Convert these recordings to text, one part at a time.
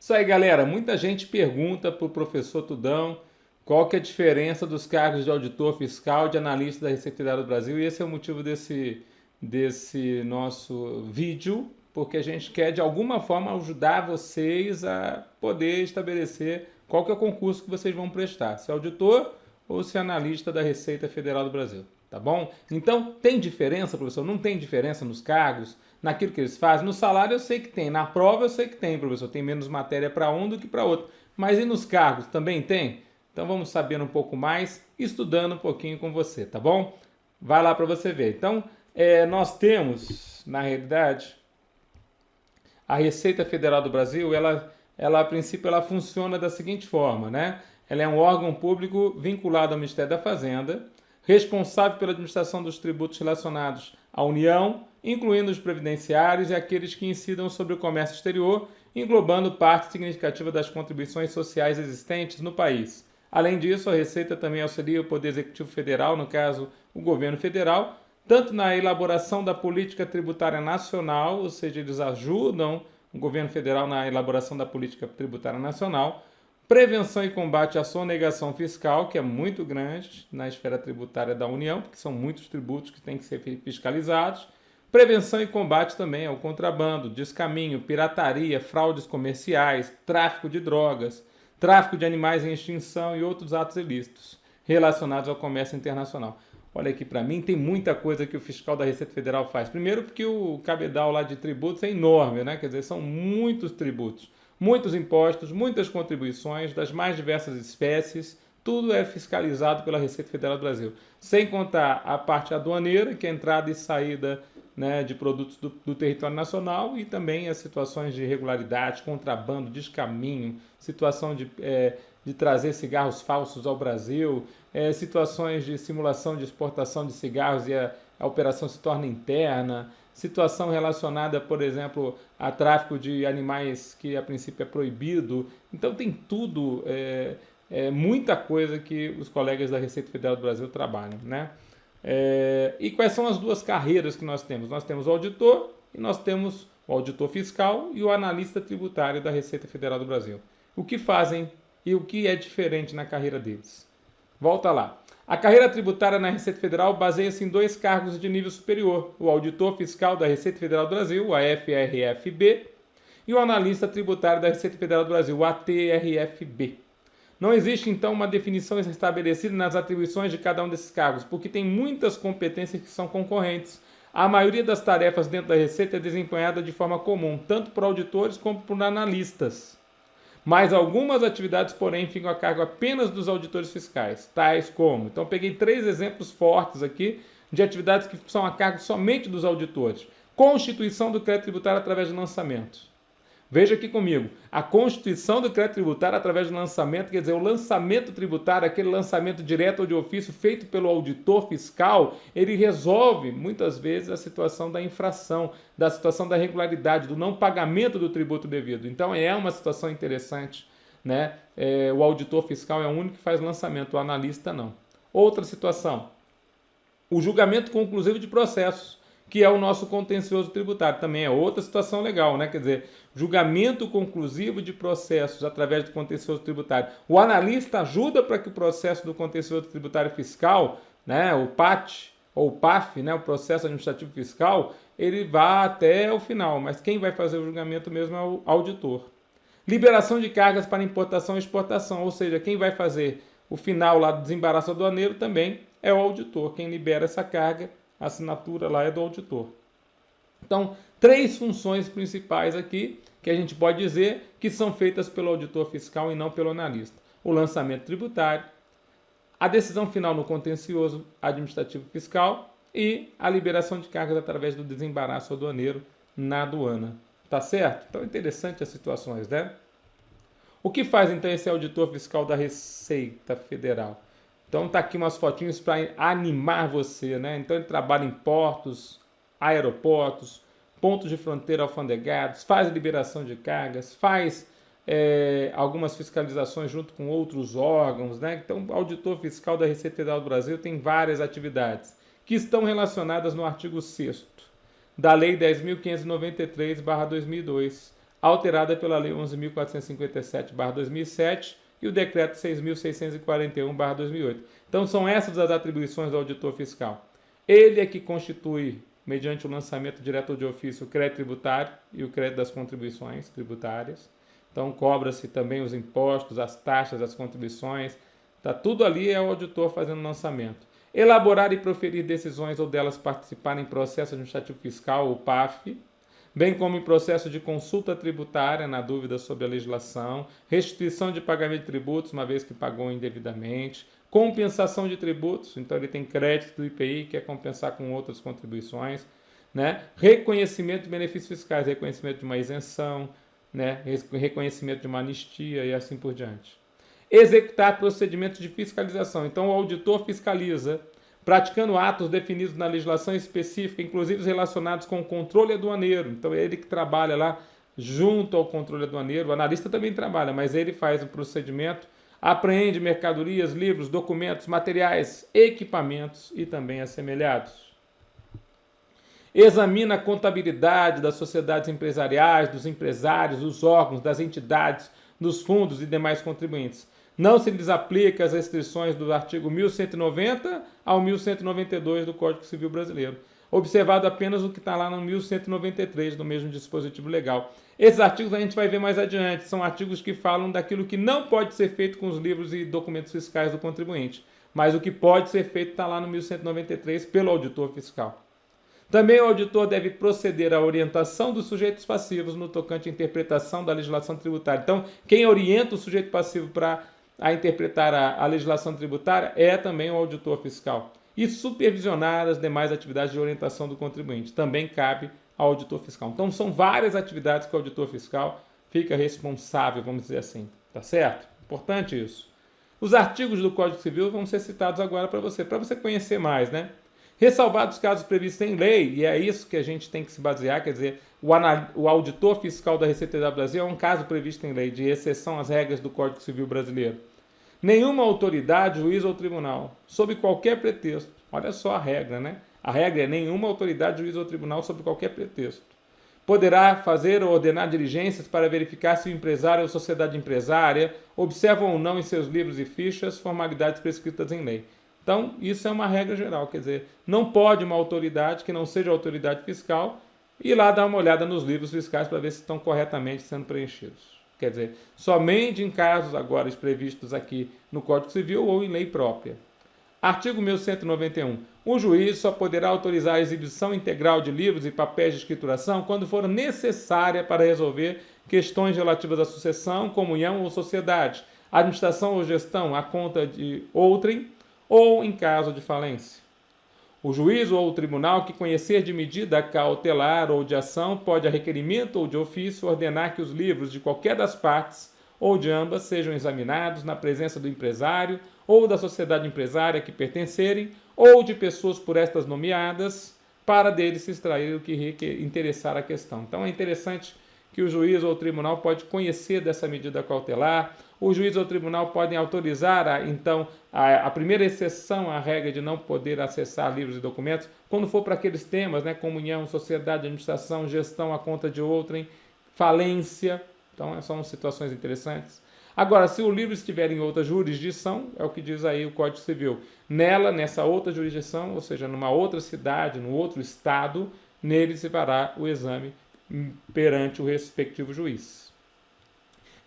Isso aí, galera. Muita gente pergunta para o professor Tudão qual que é a diferença dos cargos de auditor fiscal, de analista da Receita Federal do Brasil, e esse é o motivo desse nosso vídeo, porque a gente quer, de alguma forma, ajudar vocês a poder estabelecer qual que é o concurso que vocês vão prestar, se é auditor ou se é analista da Receita Federal do Brasil. Tá bom? Então, tem diferença, professor? Não tem diferença nos cargos, naquilo que eles fazem? No salário eu sei que tem, na prova eu sei que tem, professor. Tem menos matéria para um do que para outro. Mas e nos cargos também tem? Então vamos saber um pouco mais, estudando um pouquinho com você, tá bom? Vai lá para você ver. Então, nós temos, na realidade, a Receita Federal do Brasil, ela a princípio ela funciona da seguinte forma, né? Ela é um órgão público vinculado ao Ministério da Fazenda, responsável pela administração dos tributos relacionados à União, incluindo os previdenciários e aqueles que incidam sobre o comércio exterior, englobando parte significativa das contribuições sociais existentes no país. Além disso, a Receita também auxilia o Poder Executivo Federal, no caso, o governo federal, tanto na elaboração da política tributária nacional, ou seja, eles ajudam o governo federal na elaboração da política tributária nacional, prevenção e combate à sonegação fiscal, que é muito grande na esfera tributária da União, porque são muitos tributos que têm que ser fiscalizados. Prevenção e combate também ao contrabando, descaminho, pirataria, fraudes comerciais, tráfico de drogas, tráfico de animais em extinção e outros atos ilícitos relacionados ao comércio internacional. Olha aqui para mim, tem muita coisa que o fiscal da Receita Federal faz. Primeiro porque o cabedal lá de tributos é enorme, né? Quer dizer, são muitos tributos. Muitos impostos, muitas contribuições das mais diversas espécies, tudo é fiscalizado pela Receita Federal do Brasil. Sem contar a parte aduaneira, que é a entrada e saída, né, de produtos do território nacional, e também as situações de irregularidade, contrabando, descaminho, situação de trazer cigarros falsos ao Brasil, situações de simulação de exportação de cigarros e a operação se torna interna, situação relacionada, por exemplo, a tráfico de animais que a princípio é proibido. Então tem tudo, muita coisa que os colegas da Receita Federal do Brasil trabalham, né? E quais são as duas carreiras que nós temos? Nós temos o auditor e nós temos o auditor fiscal e o analista tributário da Receita Federal do Brasil. O que fazem e o que é diferente na carreira deles? Volta lá. A carreira tributária na Receita Federal baseia-se em dois cargos de nível superior: o auditor fiscal da Receita Federal do Brasil, o AFRFB, e o analista tributário da Receita Federal do Brasil, o ATRFB. Não existe, então, uma definição estabelecida nas atribuições de cada um desses cargos, porque tem muitas competências que são concorrentes. A maioria das tarefas dentro da Receita é desempenhada de forma comum, tanto por auditores como por analistas. Mas algumas atividades, porém, ficam a cargo apenas dos auditores fiscais, tais como... Então, peguei 3 exemplos fortes aqui de atividades que são a cargo somente dos auditores. Constituição do crédito tributário através de lançamento. Veja aqui comigo, a constituição do crédito tributário através do lançamento, quer dizer, o lançamento tributário, aquele lançamento direto ou de ofício feito pelo auditor fiscal, ele resolve, muitas vezes, a situação da infração, da situação da irregularidade, do não pagamento do tributo devido. Então, é uma situação interessante, né? O auditor fiscal é o único que faz lançamento, o analista não. Outra situação, o julgamento conclusivo de processos, que é o nosso contencioso tributário. Também é outra situação legal, né? Quer dizer, julgamento conclusivo de processos através do contencioso tributário. O analista ajuda para que o processo do contencioso tributário fiscal, né, o PAT ou o PAF, né, o processo administrativo fiscal, ele vá até o final, mas quem vai fazer o julgamento mesmo é o auditor. Liberação de cargas para importação e exportação, ou seja, quem vai fazer o final lá do desembaraço aduaneiro também é o auditor. Quem libera essa carga, a assinatura lá é do auditor. Então, 3 funções principais aqui que a gente pode dizer que são feitas pelo auditor fiscal e não pelo analista. O lançamento tributário, a decisão final no contencioso administrativo fiscal e a liberação de cargas através do desembaraço aduaneiro na aduana. Tá certo? Então, interessante as situações, né? O que faz, então, esse auditor fiscal da Receita Federal? Então tá aqui umas fotinhos para animar você, né? Então ele trabalha em portos, aeroportos, pontos de fronteira alfandegados, faz liberação de cargas, faz algumas fiscalizações junto com outros órgãos, né? Então o auditor fiscal da Receita Federal do Brasil tem várias atividades que estão relacionadas no artigo 6º da Lei 10.593/2002, alterada pela Lei 11.457/2007 e o Decreto 6.641/2008. Então, são essas as atribuições do auditor fiscal. Ele é que constitui, mediante o lançamento direto de ofício, o crédito tributário e o crédito das contribuições tributárias. Então, cobra-se também os impostos, as taxas, as contribuições. Tá, tudo ali é o auditor fazendo o lançamento. Elaborar e proferir decisões ou delas participar em processo administrativo fiscal, o PAF, bem como em processo de consulta tributária, na dúvida sobre a legislação, restituição de pagamento de tributos, uma vez que pagou indevidamente, compensação de tributos, então ele tem crédito do IPI, que é compensar com outras contribuições, né? Reconhecimento de benefícios fiscais, reconhecimento de uma isenção, né? Reconhecimento de uma anistia e assim por diante. Executar procedimentos de fiscalização. Então, o auditor fiscaliza, praticando atos definidos na legislação específica, inclusive relacionados com o controle aduaneiro. Então, é ele que trabalha lá junto ao controle aduaneiro. O analista também trabalha, mas ele faz o procedimento, apreende mercadorias, livros, documentos, materiais, equipamentos e também assemelhados. Examina a contabilidade das sociedades empresariais, dos empresários, dos órgãos, das entidades, dos fundos e demais contribuintes. Não se lhes aplica as restrições do artigo 1190 ao 1192 do Código Civil Brasileiro, observado apenas o que está lá no 1193 do mesmo dispositivo legal. Esses artigos a gente vai ver mais adiante, são artigos que falam daquilo que não pode ser feito com os livros e documentos fiscais do contribuinte, mas o que pode ser feito está lá no 1193 pelo auditor fiscal. Também o auditor deve proceder à orientação dos sujeitos passivos no tocante à interpretação da legislação tributária. Então, quem orienta o sujeito passivo para interpretar a legislação tributária é também o auditor fiscal. E supervisionar as demais atividades de orientação do contribuinte. Também cabe ao auditor fiscal. Então, são várias atividades que o auditor fiscal fica responsável, vamos dizer assim. Tá certo? Importante isso. Os artigos do Código Civil vão ser citados agora para você conhecer mais, né? Ressalvados os casos previstos em lei, e é isso que a gente tem que se basear, quer dizer, o auditor fiscal da Receita Federal do Brasil é um caso previsto em lei, de exceção às regras do Código Civil Brasileiro. Nenhuma autoridade, juiz ou tribunal, sob qualquer pretexto, olha só a regra, né? A regra é nenhuma autoridade, juiz ou tribunal, sob qualquer pretexto, poderá fazer ou ordenar diligências para verificar se o empresário ou sociedade empresária observam ou não em seus livros e fichas formalidades prescritas em lei. Então, isso é uma regra geral, quer dizer, não pode uma autoridade que não seja autoridade fiscal ir lá dar uma olhada nos livros fiscais para ver se estão corretamente sendo preenchidos. Quer dizer, somente em casos agora previstos aqui no Código Civil ou em lei própria. Artigo 1191. O juiz só poderá autorizar a exibição integral de livros e papéis de escrituração quando for necessária para resolver questões relativas à sucessão, comunhão ou sociedade, administração ou gestão à conta de outrem, ou em caso de falência. O juiz ou o tribunal que conhecer de medida cautelar ou de ação pode, a requerimento ou de ofício, ordenar que os livros de qualquer das partes ou de ambas sejam examinados na presença do empresário ou da sociedade empresária que pertencerem ou de pessoas por estas nomeadas para deles se extrair o que interessar a questão. Então é interessante que o juiz ou o tribunal pode conhecer dessa medida cautelar. O juiz ou o tribunal podem autorizar, a primeira exceção à regra de não poder acessar livros e documentos, quando for para aqueles temas, né, comunhão, sociedade, administração, gestão à conta de outrem, falência. Então, são situações interessantes. Agora, se o livro estiver em outra jurisdição, é o que diz aí o Código Civil, nessa outra jurisdição, ou seja, numa outra cidade, no outro estado, nele se fará o exame perante o respectivo juiz.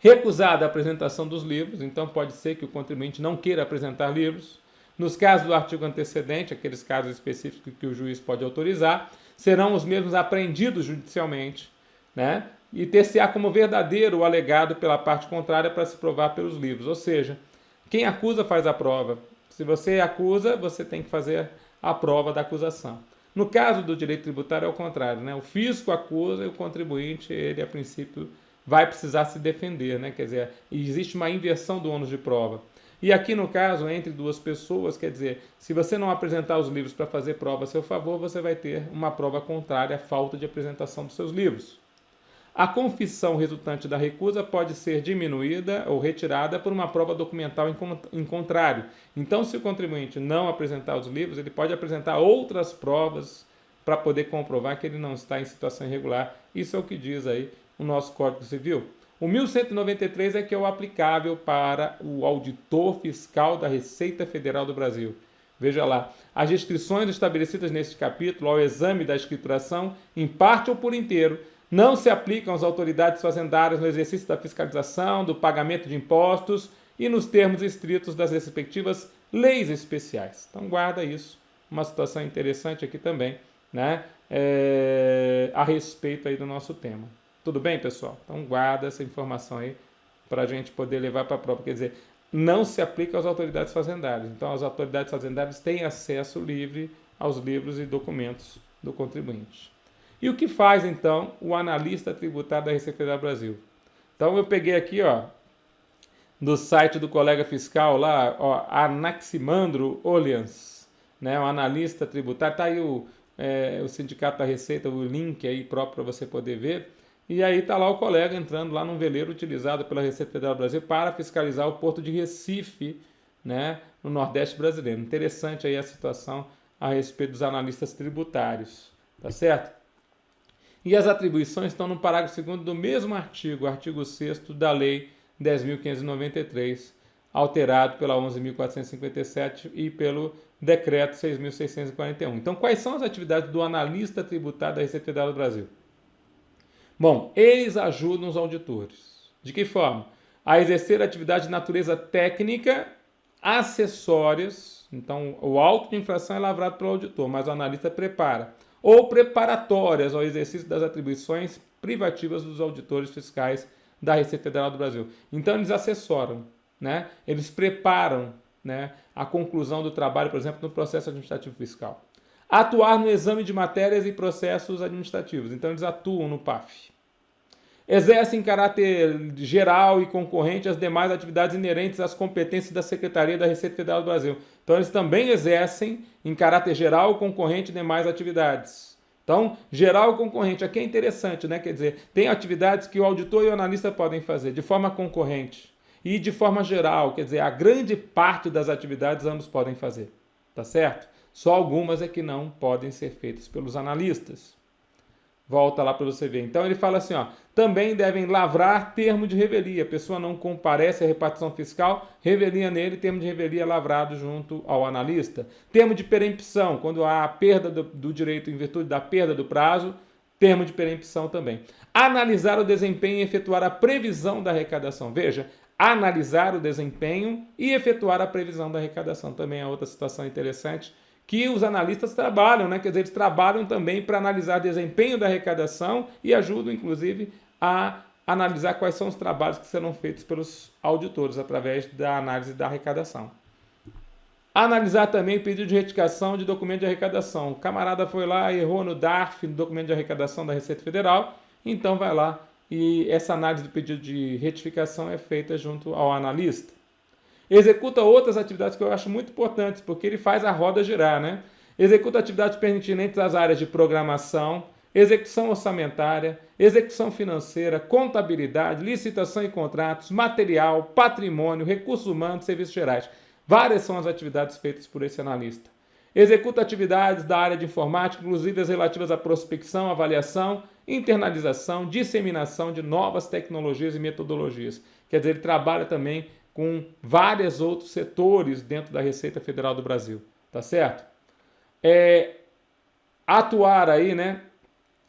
Recusada a apresentação dos livros, então pode ser que o contribuinte não queira apresentar livros. Nos casos do artigo antecedente, aqueles casos específicos que o juiz pode autorizar, serão os mesmos apreendidos judicialmente, né? E ter-se-á como verdadeiro o alegado pela parte contrária para se provar pelos livros. Ou seja, quem acusa faz a prova. Se você acusa, você tem que fazer a prova da acusação. No caso do direito tributário é o contrário, né? O fisco acusa e o contribuinte, ele a princípio vai precisar se defender, né? Quer dizer, existe uma inversão do ônus de prova. E aqui no caso, entre duas pessoas, quer dizer, se você não apresentar os livros para fazer prova a seu favor, você vai ter uma prova contrária à falta de apresentação dos seus livros. A confissão resultante da recusa pode ser diminuída ou retirada por uma prova documental em contrário. Então, se o contribuinte não apresentar os livros, ele pode apresentar outras provas para poder comprovar que ele não está em situação irregular. Isso é o que diz aí o nosso Código Civil? O 1193 é que é o aplicável para o auditor fiscal da Receita Federal do Brasil. Veja lá, as restrições estabelecidas neste capítulo ao exame da escrituração, em parte ou por inteiro, não se aplicam às autoridades fazendárias no exercício da fiscalização, do pagamento de impostos e nos termos estritos das respectivas leis especiais. Então guarda isso, uma situação interessante aqui também, né? A respeito aí do nosso tema. Tudo bem, pessoal? Então guarda essa informação aí para a gente poder levar para a prova. Quer dizer, não se aplica às autoridades fazendárias. Então as autoridades fazendárias têm acesso livre aos livros e documentos do contribuinte. E o que faz, então, o analista tributário da Receita Federal do Brasil? Então eu peguei aqui, ó, do site do colega fiscal lá, ó, Anaximandro Olians, né, o analista tributário, tá aí o Sindicato da Receita, o link aí próprio para você poder ver. E aí está lá o colega entrando lá num veleiro utilizado pela Receita Federal do Brasil para fiscalizar o porto de Recife, né, no Nordeste brasileiro. Interessante aí a situação a respeito dos analistas tributários, tá certo? E as atribuições estão no parágrafo 2º do mesmo artigo, artigo 6º da Lei 10.593, alterado pela 11.457 e pelo Decreto 6.641. Então, quais são as atividades do analista tributário da Receita Federal do Brasil? Bom, eles ajudam os auditores. De que forma? A exercer atividade de natureza técnica, acessórias. Então, o auto de infração é lavrado pelo auditor, mas o analista prepara. Ou preparatórias ao exercício das atribuições privativas dos auditores fiscais da Receita Federal do Brasil. Então, eles assessoram, né? Eles preparam, né, a conclusão do trabalho, por exemplo, no processo administrativo fiscal. Atuar no exame de matérias e processos administrativos. Então, eles atuam no PAF. Exercem em caráter geral e concorrente as demais atividades inerentes às competências da Secretaria da Receita Federal do Brasil. Então, eles também exercem em caráter geral, concorrente e demais atividades. Então, geral e concorrente, aqui é interessante, né? Quer dizer, tem atividades que o auditor e o analista podem fazer de forma concorrente e de forma geral, quer dizer, a grande parte das atividades ambos podem fazer, tá certo? Só algumas é que não podem ser feitas pelos analistas. Volta lá para você ver. Então ele fala assim, ó, também devem lavrar termo de revelia. A pessoa não comparece à repartição fiscal, revelia nele, termo de revelia lavrado junto ao analista. Termo de perempção, quando há a perda do direito em virtude da perda do prazo, termo de perempção também. Analisar o desempenho e efetuar a previsão da arrecadação. Veja, analisar o desempenho e efetuar a previsão da arrecadação. Também é outra situação interessante que os analistas trabalham, né? Quer dizer, eles trabalham também para analisar o desempenho da arrecadação e ajudam, inclusive, a analisar quais são os trabalhos que serão feitos pelos auditores através da análise da arrecadação. Analisar também o pedido de retificação de documento de arrecadação. O camarada foi lá, errou no DARF, no documento de arrecadação da Receita Federal, então vai lá e essa análise do pedido de retificação é feita junto ao analista. Executa outras atividades que eu acho muito importantes, porque ele faz a roda girar, né? Executa atividades pertinentes às áreas de programação, execução orçamentária, execução financeira, contabilidade, licitação e contratos, material, patrimônio, recursos humanos, serviços gerais. Várias são as atividades feitas por esse analista. Executa atividades da área de informática, inclusive as relativas à prospecção, avaliação, internalização, disseminação de novas tecnologias e metodologias. Quer dizer, ele trabalha também com vários outros setores dentro da Receita Federal do Brasil, tá certo? Atuar aí, né?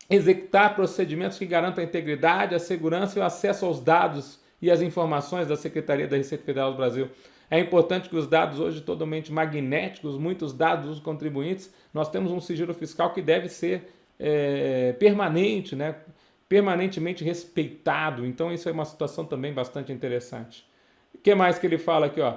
Executar procedimentos que garantam a integridade, a segurança e o acesso aos dados e às informações da Secretaria da Receita Federal do Brasil. É importante que os dados hoje totalmente magnéticos, muitos dados dos contribuintes, nós temos um sigilo fiscal que deve ser permanente, né? Permanentemente respeitado. Então isso é uma situação também bastante interessante. O que mais que ele fala aqui, ó?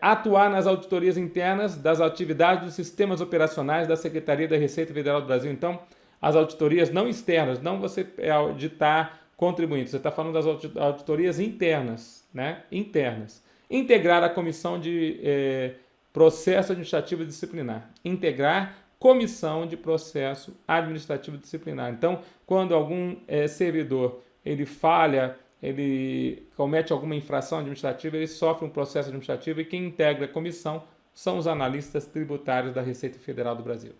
Atuar nas auditorias internas das atividades dos sistemas operacionais da Secretaria da Receita Federal do Brasil. Então, as auditorias não externas, não você auditar contribuintes, você está falando das auditorias internas, né? Internas. Integrar a comissão de processo administrativo disciplinar. Integrar comissão de processo administrativo disciplinar. Então, quando algum servidor ele falha, ele comete alguma infração administrativa, ele sofre um processo administrativo e quem integra a comissão são os analistas tributários da Receita Federal do Brasil.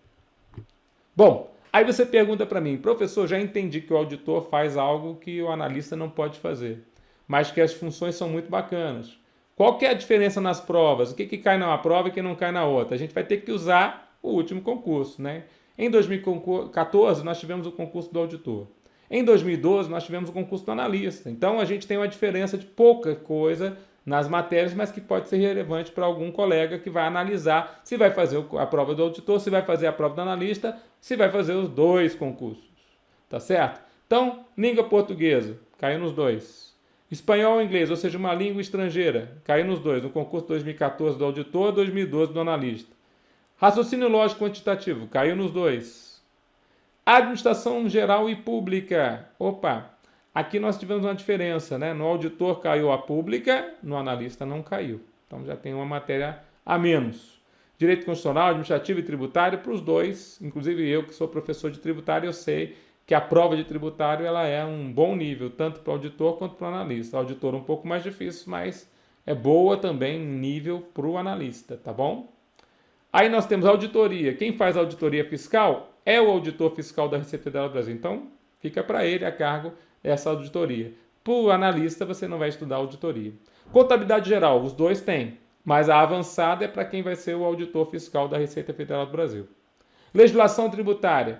Bom, Aí você pergunta para mim, professor, já entendi que o auditor faz algo que o analista não pode fazer, mas que as funções são muito bacanas. Qual que é a diferença nas provas? O que cai numa prova e o que não cai na outra? A gente vai ter que usar o último concurso, né? Em 2014, nós tivemos o concurso do auditor. Em 2012, nós tivemos o concurso do analista. Então, a gente tem uma diferença de pouca coisa nas matérias, mas que pode ser relevante para algum colega que vai analisar se vai fazer a prova do auditor, se vai fazer a prova do analista, se vai fazer os dois concursos. Tá certo? Então, língua portuguesa, caiu nos dois. Espanhol e inglês, ou seja, uma língua estrangeira, caiu nos dois, no concurso 2014 do auditor, 2012 do analista. Raciocínio lógico quantitativo, caiu nos dois. Administração geral e pública, opa, aqui nós tivemos uma diferença, né? No auditor caiu a pública, no analista não caiu. Então já tem uma matéria a menos. Direito constitucional, administrativo e tributário para os dois, inclusive eu que sou professor de tributário, eu sei que a prova de tributário ela é um bom nível, tanto para o auditor quanto para o analista. O auditor um pouco mais difícil, mas é boa também nível para o analista, tá bom? Aí nós temos a auditoria. Quem faz a auditoria fiscal é o auditor fiscal da Receita Federal do Brasil. Então, fica para ele a cargo essa auditoria. Para o analista, você não vai estudar auditoria. Contabilidade geral, os dois têm, mas a avançada é para quem vai ser o auditor fiscal da Receita Federal do Brasil. Legislação tributária,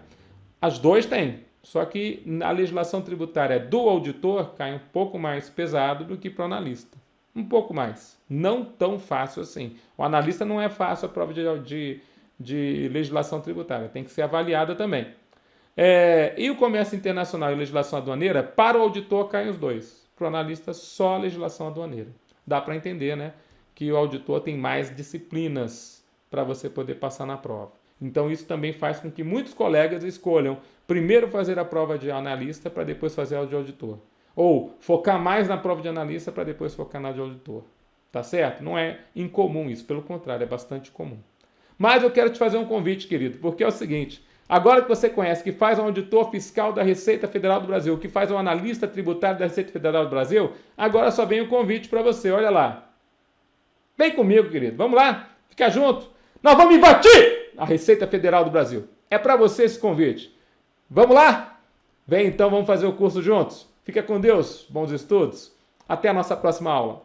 as dois têm. Só que a legislação tributária do auditor cai um pouco mais pesado do que para o analista. Um pouco mais. Não tão fácil assim. O analista não é fácil a prova de legislação tributária. Tem que ser avaliada também. E o comércio internacional e legislação aduaneira, para o auditor caem os dois. Para o analista, só a legislação aduaneira. Dá para entender, né? Que o auditor tem mais disciplinas para você poder passar na prova. Então, isso também faz com que muitos colegas escolham primeiro fazer a prova de analista para depois fazer a de auditor. Ou focar mais na prova de analista para depois focar na de auditor. Tá certo? Não é incomum isso, pelo contrário, é bastante comum. Mas eu quero te fazer um convite, querido, porque é o seguinte, agora que você conhece que faz um auditor fiscal da Receita Federal do Brasil, que faz um analista tributário da Receita Federal do Brasil, agora só vem o convite para você, olha lá. Vem comigo, querido, vamos lá, fica junto. Nós vamos invadir a Receita Federal do Brasil. É para você esse convite. Vamos lá? Vem então, vamos fazer o curso juntos. Fica com Deus, bons estudos. Até a nossa próxima aula.